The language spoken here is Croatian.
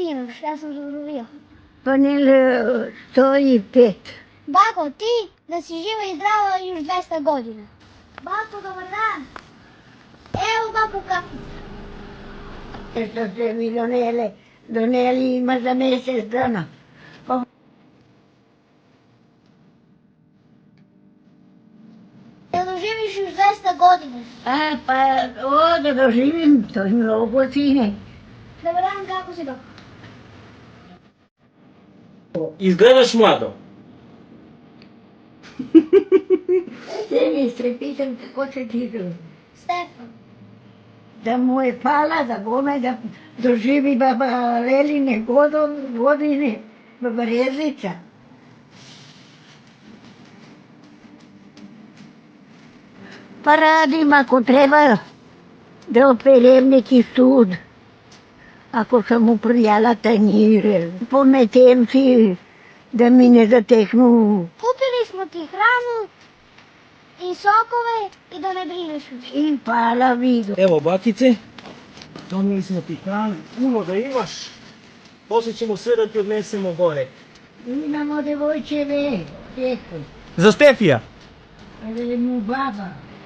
sinoć, ja sam zaboravio. Pa nel 105. Bako, ti da si živa i zdrava još 200 godina. Bako, dobar dan. Evo baku kapicu. Što ste mi doneli ima za mjesec dana. Da doživiš još 200 godina. Da doživim, to je mnogo sine. Dobar dan, kako si dok? Izgledaš mlado. Se pitam kako se ti zove. Stefan. Da mu je pala da bome da doživi baba Leline godine, baba Rezica. Pa radim ako treba da opeljem neki sud. Ako sam mu prijala tanjire, pometem si da mi ne zateknu. Kupili smo ti hranu i sokove i da ne brineš više. I pala vidu. Evo bakice, donijeli smo ti hranu, puno da imaš. Poslije ćemo sve da ti odnesemo gore. Imamo devojčeve, djeco. Za Stefija? Ali mu baba.